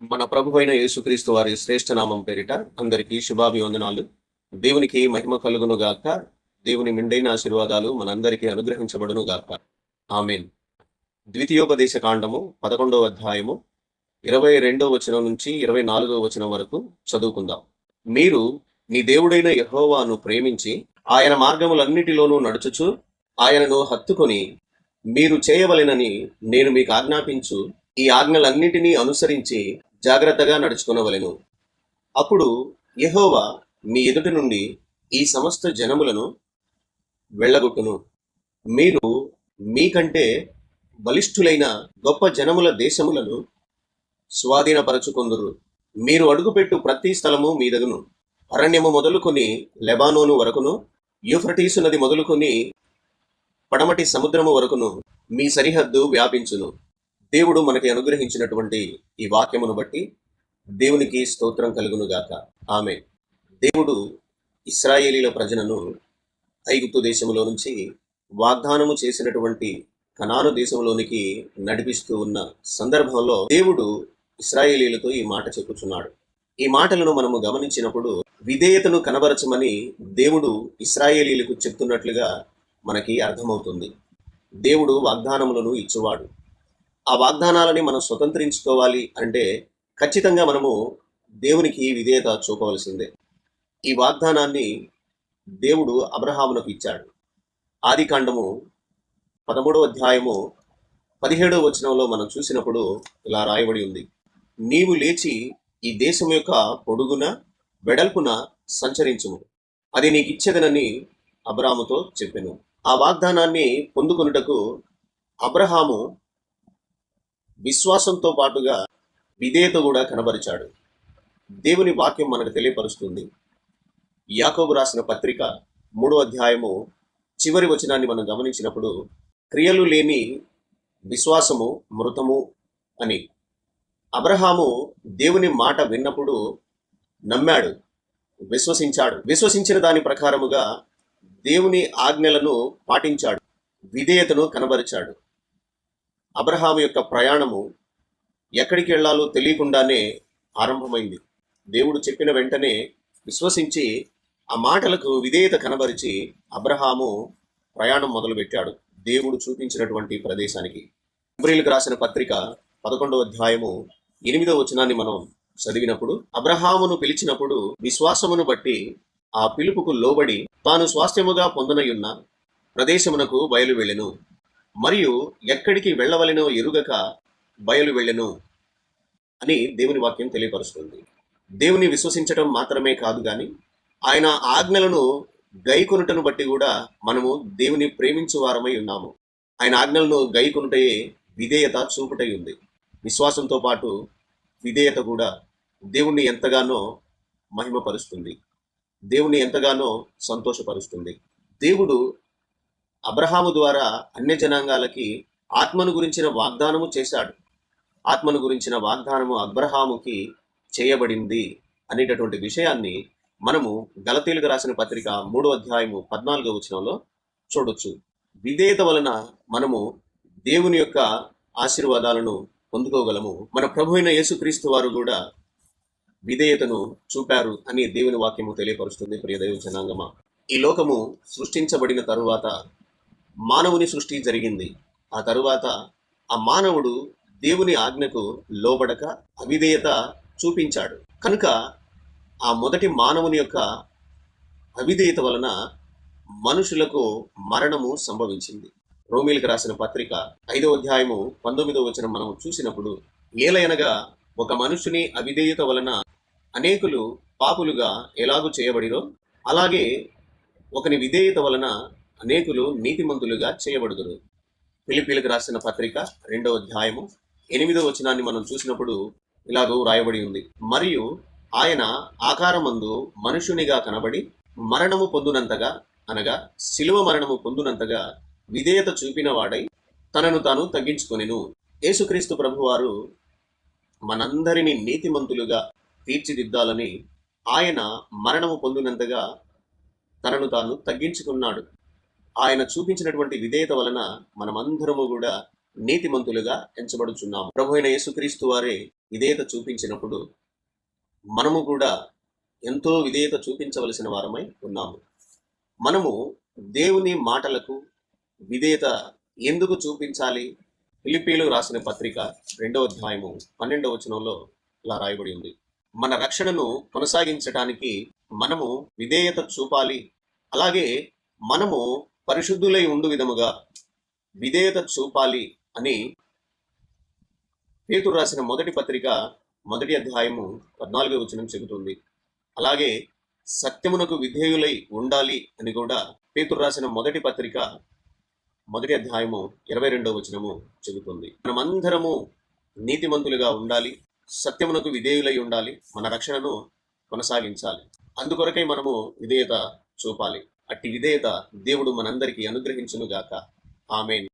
మన ప్రభు అయిన యేసుక్రీస్తు వారి శ్రేష్ఠ నామం పేరిట అందరికీ శుభాభివందనాలు. దేవునికి మహిమ కలుగును గాక. దేవుని మెండైన ఆశీర్వాదాలు మనందరికీ అనుగ్రహించబడును గాక. ఆమేన్. ద్వితీయోపదేశ కాండము 11వ అధ్యాయము 22వ వచనం నుంచి 24వ వచనం వరకు చదువుకుందాం. మీరు మీ దేవుడైన యెహోవాను ప్రేమించి ఆయన మార్గములన్నిటిలోనూ నడుచుచు ఆయనను హత్తుకొని మీరు చేయవలెనని నేను మీకు ఆజ్ఞాపించు ఈ ఆజ్ఞలన్నిటినీ అనుసరించి జాగ్రత్తగా నడుచుకొనవలెను. అప్పుడు యెహోవా మీ ఎదుట నుండి ఈ సమస్త జనములను వెళ్ళగొట్టును. మీరు మీకంటే బలిష్ఠులైన గొప్ప జనముల దేశములను స్వాధీనపరచుకొందురు. మీరు అడుగుపెట్టు ప్రతి స్థలము మీదగును. అరణ్యము మొదలుకొని లెబానోను వరకును, యూఫ్రటీసు నది మొదలుకొని పడమటి సముద్రము వరకును మీ సరిహద్దు వ్యాపించును. దేవుడు మనకి అనుగ్రహించినటువంటి ఈ వాక్యమును బట్టి దేవునికి స్తోత్రం కలుగునుగాక. ఆమె దేవుడు ఇశ్రాయేలీల ప్రజలను ఐగుప్తు దేశంలో నుంచి వాగ్దానము చేసినటువంటి కనాను దేశంలోనికి నడిపిస్తూ ఉన్న సందర్భంలో దేవుడు ఇశ్రాయేలీలతో ఈ మాట చెప్పుచున్నాడు. ఈ మాటలను మనము గమనించినప్పుడు విధేయతను కనబరచమని దేవుడు ఇశ్రాయేలీలకు చెప్తున్నట్లుగా మనకి అర్థమవుతుంది. దేవుడు వాగ్దానములను ఇచ్చువాడు. ఆ వాగ్దానాలని మనం స్వతంత్రించుకోవాలి అంటే ఖచ్చితంగా మనము దేవునికి విధేయత చూపవలసిందే. ఈ వాగ్దానాన్ని దేవుడు అబ్రహామునకు ఇచ్చాడు. ఆది కాండము 13వ అధ్యాయము 17వ వచనంలో మనం చూసినప్పుడు ఇలా రాయబడి ఉంది, నీవు లేచి ఈ దేశం యొక్క పొడుగున వెడల్పున సంచరించుము, అది నీకు ఇచ్చేదనని అబ్రాహాముతో చెప్పెను. ఆ వాగ్దానాన్ని పొందుకొనుటకు అబ్రహాము విశ్వాసంతో పాటుగా విధేయత కూడా కనబరిచాడు. దేవుని వాక్యం మనకు తెలియపరుస్తుంది. యాకోబు రాసిన పత్రిక 3వ అధ్యాయము చివరి వచనాన్ని మనం గమనించినప్పుడు క్రియలు లేని విశ్వాసము మృతము అని. అబ్రహాము దేవుని మాట విన్నప్పుడు నమ్మాడు, విశ్వసించాడు. విశ్వసించిన దాని ప్రకారముగా దేవుని ఆజ్ఞలను పాటించాడు, విధేయతను కనబరిచాడు. అబ్రహాము యొక్క ప్రయాణము ఎక్కడికి వెళ్ళాలో తెలియకుండానే ఆరంభమైంది. దేవుడు చెప్పిన వెంటనే విశ్వసించి ఆ మాటలకు విధేయత కనబరిచి అబ్రహాము ప్రయాణం మొదలుపెట్టాడు దేవుడు చూపించినటువంటి ప్రదేశానికి. హెబ్రీయులకు రాసిన పత్రిక 11వ అధ్యాయము 8వ వచనాన్ని మనం చదివినప్పుడు, అబ్రహామును పిలిచినప్పుడు విశ్వాసమును బట్టి ఆ పిలుపుకు లోబడి తాను స్వాస్థ్యముగా పొందనయున్న ప్రదేశమునకు బయలు వెళ్ళెను, మరియు ఎక్కడికి వెళ్ళవలెనో ఎరుగక బయలు వెళ్ళెను అని దేవుని వాక్యం తెలియపరుస్తుంది. దేవుని విశ్వసించటం మాత్రమే కాదు కానీ ఆయన ఆజ్ఞలను గైకొనుటను బట్టి కూడా మనము దేవుని ప్రేమించు వారమై ఉన్నాము. ఆయన ఆజ్ఞలను గైకొనుటయే విధేయత చూపుటై ఉంది. విశ్వాసంతో పాటు విధేయత కూడా దేవుణ్ణి ఎంతగానో మహిమపరుస్తుంది, దేవుణ్ణి ఎంతగానో సంతోషపరుస్తుంది. దేవుడు అబ్రహాము ద్వారా అన్య జనాంగాలకి ఆత్మను గురించిన వాగ్దానము చేశాడు. ఆత్మను గురించిన వాగ్దానము అబ్రహాముకి చేయబడింది అనేటటువంటి విషయాన్ని మనము గలతీయులకు రాసిన పత్రిక 3వ అధ్యాయము 14వ వచనంలో చూడొచ్చు. విధేయత వలన మనము దేవుని యొక్క ఆశీర్వాదాలను పొందుకోగలము. మన ప్రభు అయిన యేసుక్రీస్తు వారు కూడా విధేయతను చూపారు అని దేవుని వాక్యము తెలియపరుస్తుంది. ప్రియ దైవ జనాంగమా, ఈ లోకము సృష్టించబడిన తరువాత మానవుని సృష్టి జరిగింది. ఆ తరువాత ఆ మానవుడు దేవుని ఆజ్ఞకు లోబడక అవిధేయత చూపించాడు. కనుక ఆ మొదటి మానవుని యొక్క అవిధేయత వలన మనుషులకు మరణము సంభవించింది. రోమీయులకు రాసిన పత్రిక 5వ అధ్యాయము 19వ వచనం మనం చూసినప్పుడు, ఏలయనగా ఒక మనుషుని అవిధేయత వలన అనేకులు పాపులుగా ఎలాగూ చేయబడిరో అలాగే ఒకని విధేయత వలన అనేకులు నీతిమంతులుగా చేయబడుదురు. ఫిలిప్పీయులకు రాసిన పత్రిక 2వ అధ్యాయము 8వ వచనాన్ని మనం చూసినప్పుడు ఇలాగూ రాయబడి ఉంది, మరియు ఆయన ఆకారమందు మనుషునిగా కనబడి మరణము పొందునంతగా, అనగా శిలువ మరణము పొందునంతగా విధేయత చూపిన వాడై తనను తాను తగ్గించుకొనెను. యేసుక్రీస్తు ప్రభువారు మనందరినీ నీతిమంతులుగా తీర్చిదిద్దాలని ఆయన మరణము పొందినంతగా తనను తాను తగ్గించుకున్నాడు. ఆయన చూపించినటువంటి విధేయత వలన మనమందరము కూడా నీతిమంతులుగా ఎంచబడుచున్నాము. ప్రభు అయిన యేసుక్రీస్తు వారే విధేయత చూపించినప్పుడు మనము కూడా ఎంతో విధేయత చూపించవలసిన వారమై ఉన్నాము. మనము దేవుని మాటలకు విధేయత ఎందుకు చూపించాలి? ఫిలిప్పీలు రాసిన పత్రిక 2వ అధ్యాయము 12వ వచనంలో ఇలా రాయబడి ఉంది. మన రక్షణను కొనసాగించటానికి మనము విధేయత చూపాలి. అలాగే మనము పరిశుద్ధులై ఉండు విధముగా విధేయత చూపాలి అని పేతురు రాసిన మొదటి పత్రిక 1వ అధ్యాయము 14వ వచనం చెబుతుంది. అలాగే సత్యమునకు విధేయులై ఉండాలి అని కూడా పేతురు రాసిన మొదటి పత్రిక 1వ అధ్యాయము 22వ వచనము చెబుతుంది. మనమందరము నీతిమంతులుగా ఉండాలి, సత్యమునకు విధేయులై ఉండాలి, మన రక్షణను కొనసాగించాలి. అందుకొరకై మనము విధేయత చూపాలి. అట్టి విధేయత దేవుడు మనందరికీ అనుగ్రహించును గాక. ఆమేన్.